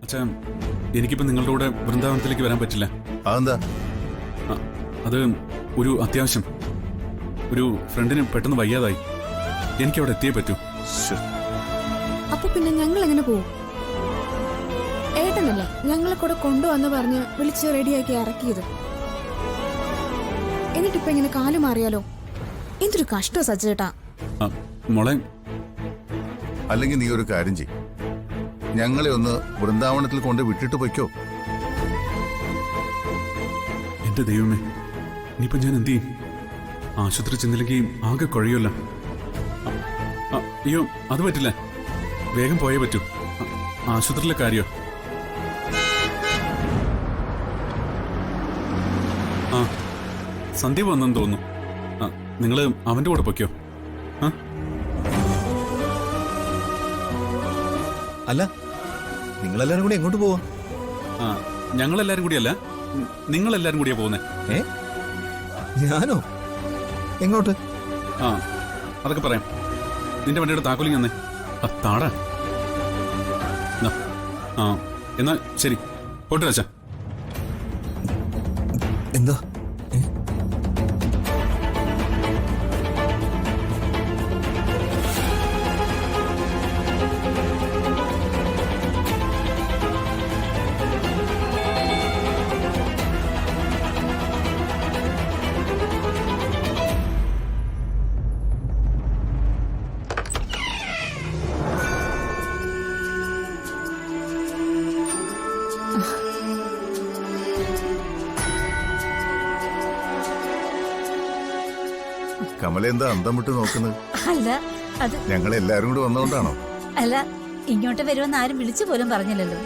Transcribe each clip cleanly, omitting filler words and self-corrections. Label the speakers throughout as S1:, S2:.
S1: അച്ഛാ, എനിക്കിപ്പോ നിങ്ങളുടെ കൂടെ വൃന്ദാവനത്തിലേക്ക് വരാൻ പറ്റില്ല.
S2: അതെന്താ?
S1: അത് ഒരു അത്യാവശ്യം. ഒരു ഫ്രണ്ടിന് പെട്ടെന്ന് വയ്യാതായി. എനിക്ക് അവിടെ എത്തിയേ പറ്റൂ.
S3: അപ്പൊ പിന്നെ ഞങ്ങൾ എങ്ങനെ പോവും? ഏട്ടനല്ലേ ഞങ്ങളെ കൂടെ കൊണ്ടുവന്ന് പറഞ്ഞ് വിളിച്ച് റെഡിയാക്കി ഇറക്കിയത്. എന്നിട്ടിപ്പോ ഇങ്ങനെ കാലു മാറിയാലോ? എന്തൊരു കഷ്ടോ സജ്ജേട്ടാ.
S1: മോളെ,
S2: അല്ലെങ്കിൽ നീ ഒരു കാര്യം ചെയ്യും, ഞങ്ങളെ ഒന്ന് വൃന്ദാവനത്തിൽ കൊണ്ട് വിട്ടിട്ട് പൊയ്ക്കോ.
S1: എന്റെ ദൈവമേ, ഇനിയിപ്പോ ഞാൻ എന്ത് ചെയ്യും? ആശുപത്രി ചെന്നില്ലെങ്കിൽ ആകെ കുഴയുമല്ല. അയ്യോ, അത് പറ്റില്ല. വേഗം പോയേ പറ്റൂ. ആശുപത്രിയിലെ കാര്യോ? ആ, സന്ദീപ് വന്നെന്ന് തോന്നുന്നു. നിങ്ങള് അവന്റെ കൂടെ പൊയ്ക്കോ.
S4: അല്ല, നിങ്ങളെല്ലാരും കൂടി എങ്ങോട്ട് പോവാ?
S1: ഞങ്ങളെല്ലാരും കൂടിയല്ല, നിങ്ങളെല്ലാരും കൂടിയാ പോകുന്നേ.
S4: ഞാനോ? എങ്ങോട്ട്?
S1: അതൊക്കെ പറയാം. നിന്റെ വണ്ടിയുടെ താക്കോലിങ് തന്നെ താടാ. എന്നാ ശരി, പോട്ടെ അച്ഛാ.
S4: എന്താ?
S2: കമല എന്താ അന്തം വിട്ട് നോക്കുന്നത്?
S5: അല്ല, അത്
S2: ഞങ്ങളെല്ലാരും കൂടി വന്നോണ്ടാണോ?
S5: അല്ല, ഇങ്ങോട്ട് വരുമെന്ന് ആരും വിളിച്ചു പോലും പറഞ്ഞില്ലല്ലോ.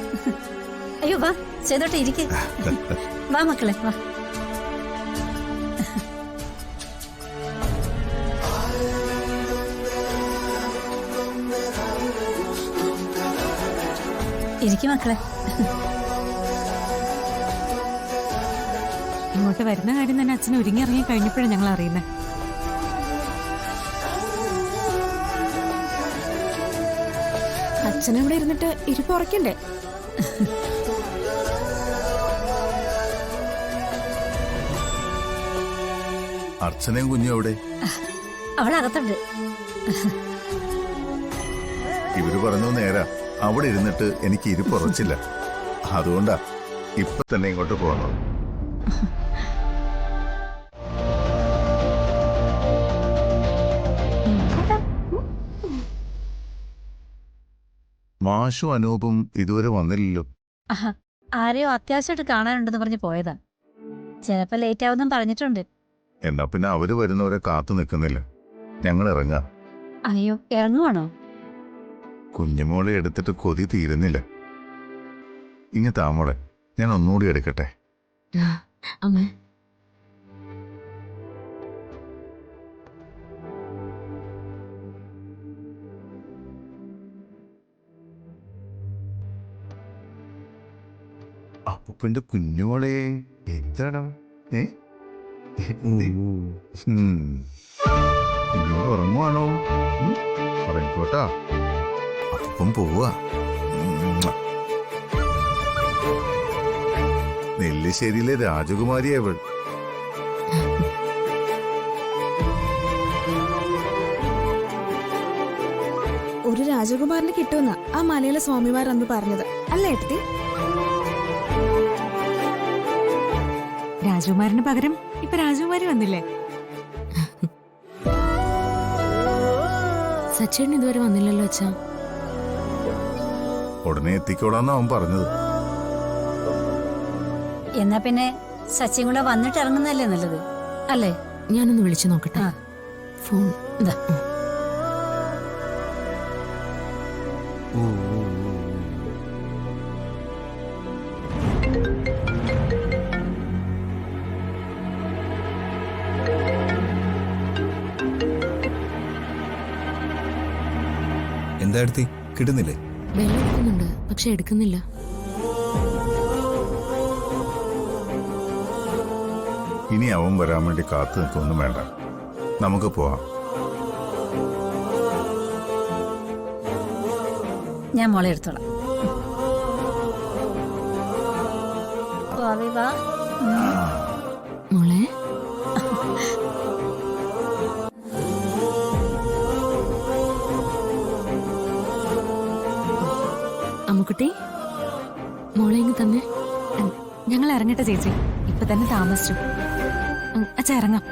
S5: അയ്യോ, വാ ചെയ്തോട്ടെ, ഇരിക്ക്. വാ മക്കളെ, വാ. ഇരിക്കും മക്കളെ.
S6: ഇങ്ങോട്ട് വരുന്ന കാര്യം തന്നെ അച്ഛൻ ഒരുങ്ങിയിറങ്ങി കഴിഞ്ഞപ്പോഴാണ് ഞങ്ങൾ അറിയുന്നത്.
S3: അച്ഛനവിടെ ഇരുന്നിട്ട് ഇരിപ്പുറക്കണ്ടേ?
S2: അർച്ചനയും കുഞ്ഞും എവിടെ?
S5: അവളകത്തുണ്ട്.
S2: ഇവര് പറഞ്ഞു നേരാ, അവിടെ ഇരുന്നിട്ട് എനിക്ക് ഇരിപ്പുറച്ചില്ല. അതുകൊണ്ടാ ഇപ്പൊ തന്നെ ഇങ്ങോട്ട് പോകുന്നത്. മാഷും അനൂപും ഇതുവരെ വന്നില്ലല്ലോ.
S5: ആരെയോ അത്യാവശ്യമായിട്ട് കാണാനുണ്ടെന്ന് പറഞ്ഞ് പോയതാ. ചിലപ്പോ ലേറ്റ് ആവുന്നും പറഞ്ഞിട്ടുണ്ട്.
S2: എന്നാ പിന്നെ അവര് വരുന്നവരെ കാത്തു നിൽക്കുന്നില്ല, ഞങ്ങൾ ഇറങ്ങാം.
S5: അയ്യോ, ഇറങ്ങുവാണോ?
S2: കുഞ്ഞുമോളെ എടുത്തിട്ട് കൊതി തീരുന്നില്ല. ഇങ്ങ താമോളെ, ഞാൻ ഒന്നുകൂടി എടുക്കട്ടെ.
S6: അമ്മ,
S2: അപ്പൂപ്പന്റെ കുഞ്ഞുമോളെ എന്താണ്? കുഞ്ഞോട് ഉറങ്ങുവാണോ? ഉറങ്ങിക്കോട്ടാ, അപ്പം പോവാ. നെല്ലിശ്ശേരിയിലെ രാജകുമാരിയാ ഇവൾ.
S3: ഒരു രാജകുമാരനെ കിട്ടുമെന്ന ആ മലയാള സ്വാമിമാർ അന്ന് പറഞ്ഞത് അല്ലേ ഏട്ടത്തി?
S6: രാജകുമാരന് പകരം ഇപ്പൊ രാജകുമാരി വന്നില്ലേ?
S3: സച്ചേട്ടൻ ഇതുവരെ വന്നില്ലല്ലോ അച്ഛാ.
S2: ഉടനെ എത്തിക്കോളാന്ന് അവൻ പറഞ്ഞത്.
S5: എന്നാ പിന്നെ സച്ചിൻ കൂടെ വന്നിട്ട് ഇറങ്ങുന്നല്ലേ നല്ലത്, അല്ലേ?
S3: ഞാനൊന്ന് വിളിച്ചു നോക്കട്ടെ. ഫോൺ ഇതാ.
S4: എന്താ എടുത്തി? കിട്ടുന്നില്ലേ?
S3: വെള്ളം എടുക്കുന്നുണ്ട്, പക്ഷെ എടുക്കുന്നില്ല.
S2: ഇനി അവൻ വരാൻ വേണ്ടി കാത്തു നിൽക്കൊന്നും വേണ്ട, നമുക്ക് പോവാം.
S5: ഞാൻ മോളെ എടുത്തോളാം. വാവേ വാ.
S6: മോളെ അമ്മുക്കുട്ടി മോളെ ഇങ്ങ് തന്നെ ഞങ്ങൾ ഇറങ്ങട്ടെ ചേച്ചി. ഇപ്പൊ തന്നെ താമസിച്ചു. അച്ഛാ ഇറങ്ങാം.